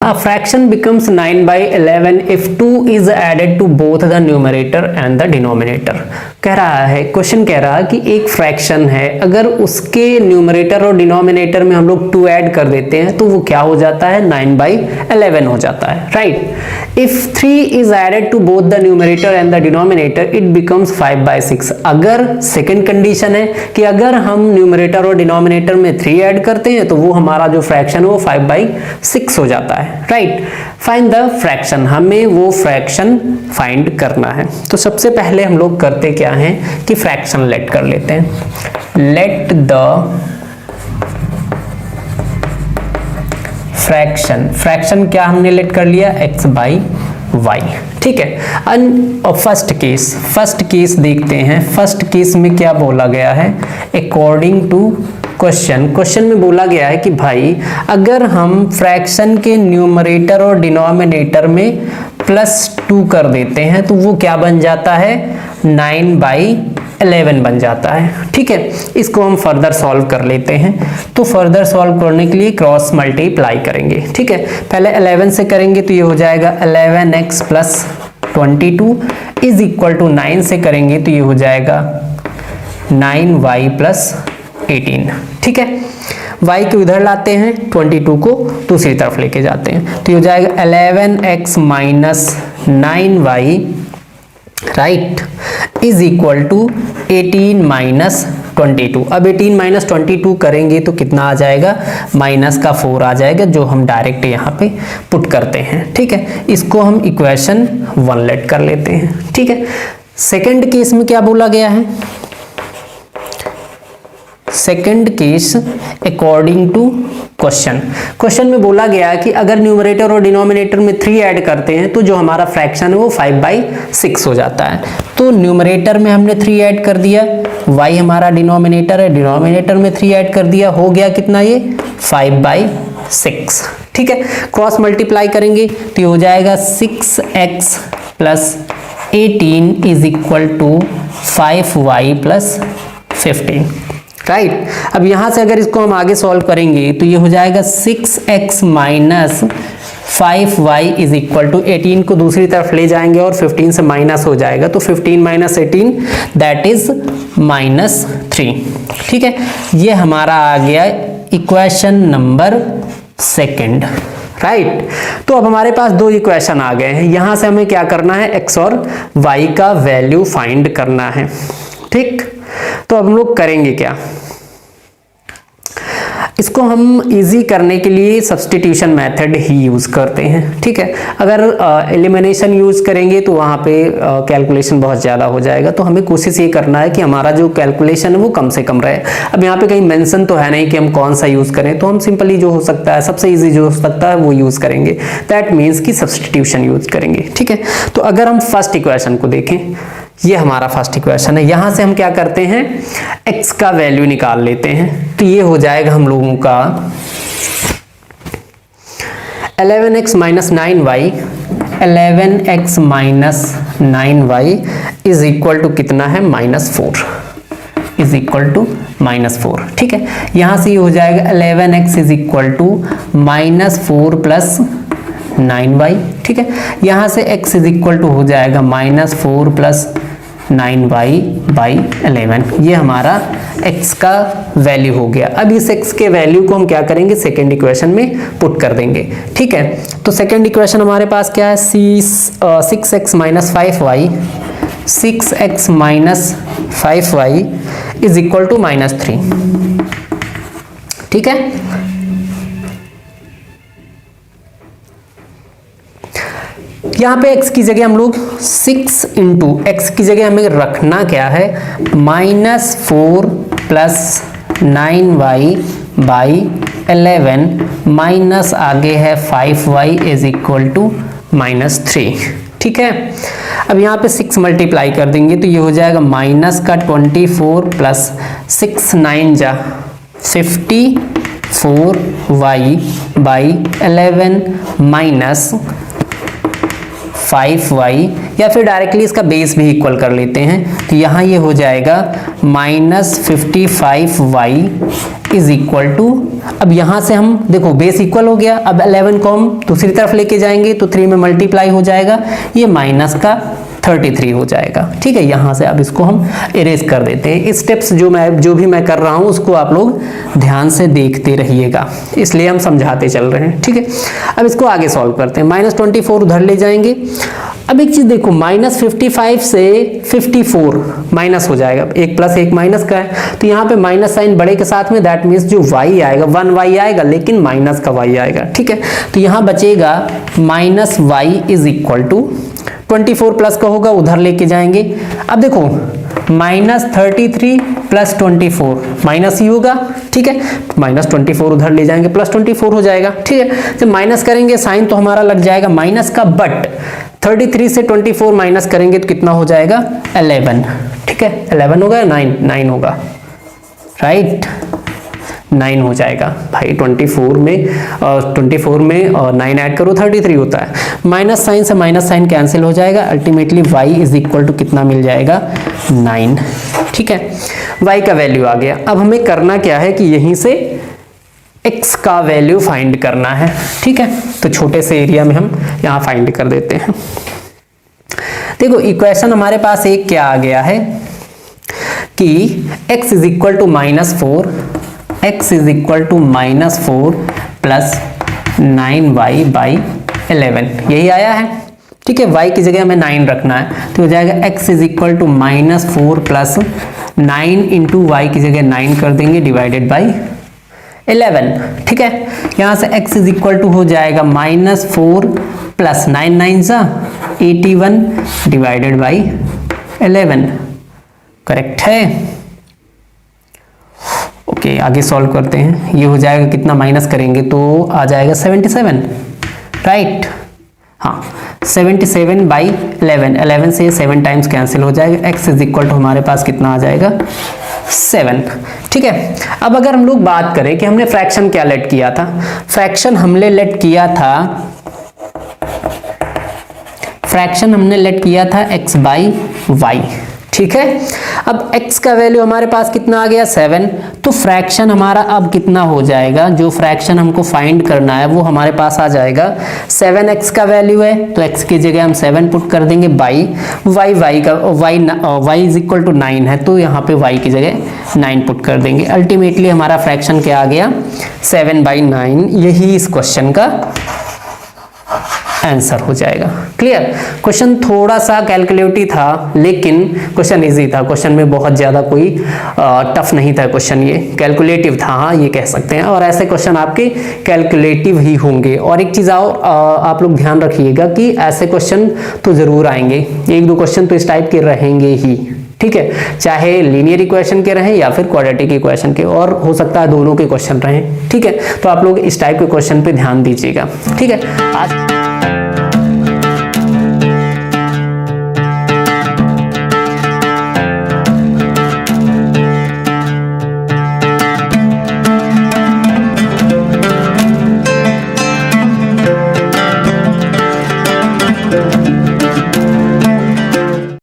A fraction becomes 9/11 if 2 is added to both the numerator and the denominator। कह रहा है, question कह रहा है कि एक फ्रैक्शन है, अगर उसके न्यूमरेटर और डिनोमिनेटर में हम लोग 2 ऐड कर देते हैं तो वो क्या हो जाता है, 9/11 हो जाता है, right. If 3 is added to both the numerator and the denominator it becomes 5/6। अगर सेकंड कंडीशन है कि अगर हम न्यूमरेटर और डिनोमिनेटर में 3 ऐड करते हैं तो वो हमारा जो फ्रैक्शन है वो 5/6 हो जाता है, राइट। फाइंड द फ्रैक्शन, हमें वो फ्रैक्शन फाइंड करना है। तो सबसे पहले हम लोग करते क्या है कि फ्रैक्शन लेट कर लेते हैं। लेट द फ्रैक्शन क्या हमने लेट कर लिया, x/y, ठीक है। फर्स्ट केस देखते हैं। फर्स्ट केस में क्या बोला गया है, अकॉर्डिंग टू क्वेश्चन में बोला गया है कि भाई अगर हम फ्रैक्शन के न्यूमरेटर और डिनोमिनेटर में +2 कर देते हैं तो वो क्या बन जाता है, 9/11 बन जाता है, ठीक है। इसको हम फर्दर सॉल्व कर लेते हैं। तो फर्दर सॉल्व करने के लिए क्रॉस मल्टीप्लाई करेंगे, ठीक है। पहले 11 से करेंगे तो ये हो जाएगा 11x + 22 इज इक्वल टू 9 से करेंगे तो ये हो जाएगा 9y + 18, ठीक है। y को इधर लाते हैं, 22 को दूसरी तरफ लेके जाते हैं तो ये हो जाएगा 11x - 9y, right, is equal to 18 - 22। अब 18 - 22 करेंगे तो कितना आ जाएगा, -4 आ जाएगा, जो हम डायरेक्ट यहाँ पे पुट करते हैं, ठीक है। इसको हम इक्वेशन 1 लेट कर लेते हैं, ठीक है। सेकंड केस में क्या बोला गया है, second case according to question में बोला गया कि अगर न्यूमरेटर और डिनोमिनेटर में 3 ऐड करते हैं तो जो हमारा फ्रैक्शन है वो 5/6 हो जाता है। तो न्यूमरेटर में हमने 3 ऐड कर दिया, y हमारा डिनोमिनेटर है, डिनोमिनेटर में 3 ऐड कर दिया, हो गया कितना, ये 5/6, ठीक है। क्रॉस मल्टीप्लाई करेंगे तो ये हो जाएगा 6x + 18 is equal to 5y + 15, right. अब यहां से अगर इसको हम आगे सॉल्व करेंगे तो ये हो जाएगा 6x - 5y is equal to 18 को दूसरी तरफ ले जाएंगे और 15 से माइनस हो जाएगा तो 15 - 18 दैट इज -3, ठीक है। ये हमारा आ गया इक्वेशन नंबर सेकंड, राइट। तो अब हमारे पास 2 इक्वेशन आ गए हैं। यहां से हमें क्या करना है, x और y का वैल्यू फाइंड करना है, ठीक। तो अब हम लोग करेंगे क्या, इसको हम इजी करने के लिए सब्स्टिट्यूशन मेथड ही यूज करते हैं, ठीक है। अगर एलिमिनेशन यूज करेंगे तो वहां पे कैलकुलेशन बहुत ज्यादा हो जाएगा, तो हमें कोशिश ये करना है कि हमारा जो कैलकुलेशन है वो कम से कम रहे। अब यहाँ पे कहीं मेंशन तो है नहीं कि हम कौन सा यूज करें, तो हम सिंपली जो हो सकता है, सबसे इजी जो हो सकता है वो यूज करेंगे, दैट मीन्स कि सब्स्टिट्यूशन यूज करेंगे, ठीक है। तो अगर हम फर्स्ट इक्वेशन को देखें, ये हमारा फर्स्ट इक्वेशन है, यहां से हम क्या करते हैं, x का वैल्यू निकाल लेते हैं तो ये हो जाएगा हम लोगों का 11x - 9y, 11x - 9y is equal to कितना है, -4, इज इक्वल टू -4, ठीक है। यहां से ये हो जाएगा 11x is equal to -4 + 9y, ठीक है। यहां से x इज इक्वल टू हो जाएगा -4 + 9y/11, ये हमारा x का वैल्यू हो गया। अब इस x के वैल्यू को हम क्या करेंगे, सेकेंड इक्वेशन में पुट कर देंगे, ठीक है। तो सेकेंड इक्वेशन हमारे पास क्या है, 6x - 5y, 6x - 5y is equal to -3, ठीक है। यहाँ पे x की जगह हम लोग 6 इंटू x की जगह हमें रखना क्या है, -4 + 9y/11 माइनस आगे है 5y इज इक्वल टू -3, ठीक है। अब यहाँ पे 6 मल्टीप्लाई कर देंगे तो ये हो जाएगा -24 + 6 9 जा 54y/11 माइनस 5y, या फिर डायरेक्टली इसका बेस भी इक्वल कर लेते हैं तो यहाँ ये हो जाएगा -55y इज इक्वल टू अब यहाँ से हम देखो बेस इक्वल हो गया, अब 11 को हम दूसरी तरफ लेके जाएंगे तो 3 में मल्टीप्लाई हो जाएगा, ये माइनस का 33 हो जाएगा। ठीक है, यहाँ से अब इसको हम इरेज कर देते हैं। स्टेप्स जो भी मैं कर रहा हूँ उसको आप लोग ध्यान से देखते रहिएगा, इसलिए हम समझाते चल रहे हैं। ठीक है, अब इसको आगे सॉल्व करते हैं। -24 उधर ले जाएंगे। अब एक चीज देखो, -55 से 54 माइनस हो जाएगा, 1 प्लस 1 माइनस का है, तो यहाँ पे माइनस साइन बड़े के साथ में, दैट मीन्स जो y आएगा 1y आएगा, लेकिन माइनस का y आएगा। ठीक है, तो यहाँ बचेगा -y is equal to 24 plus का होगा, उधर लेके जाएंगे। अब देखो -33 प्लस 24 माइनस ही होगा। ठीक है, -24 उधर ले जाएंगे, +24 हो जाएगा। ठीक है, जब माइनस करेंगे साइन तो हमारा लग जाएगा माइनस का, बट 33 से 24 माइनस करेंगे तो कितना हो जाएगा 11। ठीक है, 11 होगा, 9 होगा, राइट, 9 हो जाएगा भाई। 24 में और 9 ऐड करो 33 होता है। माइनस साइन से माइनस साइन कैंसिल हो जाएगा, ultimately y is equal to कितना मिल जाएगा 9। ठीक है, y का वैल्यू आ गया। अब हमें करना क्या है कि यहीं से x का वैल्यू फाइंड करना है। ठीक है, तो छोटे से एरिया में हम यहाँ फाइंड कर देते हैं। देखो इक्वेशन हमारे पास एक क्या आ गया है कि x is equal to -4, x is equal to -4 plus 9y by 11, यही आया है। ठीक है, y की जगह हमें 9 रखना है, तो हो जाएगा x is equal to -4 plus 9 into y की जगह 9 कर देंगे डिवाइडेड बाई 11। ठीक है, यहाँ से x इज इक्वल टू हो जाएगा -4 प्लस 9 9 सा 81 डिवाइडेड बाई 11। करेक्ट है। ओके, आगे सॉल्व करते हैं। ये हो जाएगा कितना, माइनस करेंगे तो आ जाएगा 77, राइट। हाँ, 77 बाई 11 से 7 टाइम्स कैंसिल हो जाएगा। x इज इक्वल टू हमारे पास कितना आ जाएगा 7। ठीक है, अब अगर हम लोग बात करें कि हमने फ्रैक्शन क्या लेट किया था, फ्रैक्शन हमने लेट किया था x बाई वाई। ठीक है, अब x का वैल्यू हमारे पास कितना आ गया 7, तो फ्रैक्शन हमारा अब कितना हो जाएगा, जो फ्रैक्शन हमको फाइंड करना है वो हमारे पास आ जाएगा 7x का वैल्यू है, तो x की जगह हम 7 पुट कर देंगे by y is equal to 9 है, तो यहाँ पे y की जगह 9 पुट कर देंगे। अल्टीमेटली हमारा फ्रैक्शन क्या आ गया 7/9। यही इस क्वेश्चन का आंसर हो जाएगा। क्लियर। क्वेश्चन थोड़ा सा कैलकुलेटिव था, लेकिन क्वेश्चन इजी था। क्वेश्चन में बहुत ज्यादा कोई टफ नहीं था क्वेश्चन, ये कैलकुलेटिव था, हाँ ये कह सकते हैं। और ऐसे क्वेश्चन आपके कैलकुलेटिव ही होंगे। और एक चीज और आप लोग ध्यान रखिएगा कि ऐसे क्वेश्चन तो जरूर आएंगे, 1-2 क्वेश्चन तो इस टाइप के रहेंगे ही। ठीक है, चाहे लीनियर इक्वेशन के रहें या फिर क्वाड्रेटिक इक्वेशन के, और हो सकता है दोनों के क्वेश्चन रहें। ठीक है, तो आप लोग इस टाइप के क्वेश्चन पे ध्यान दीजिएगा। ठीक है, आज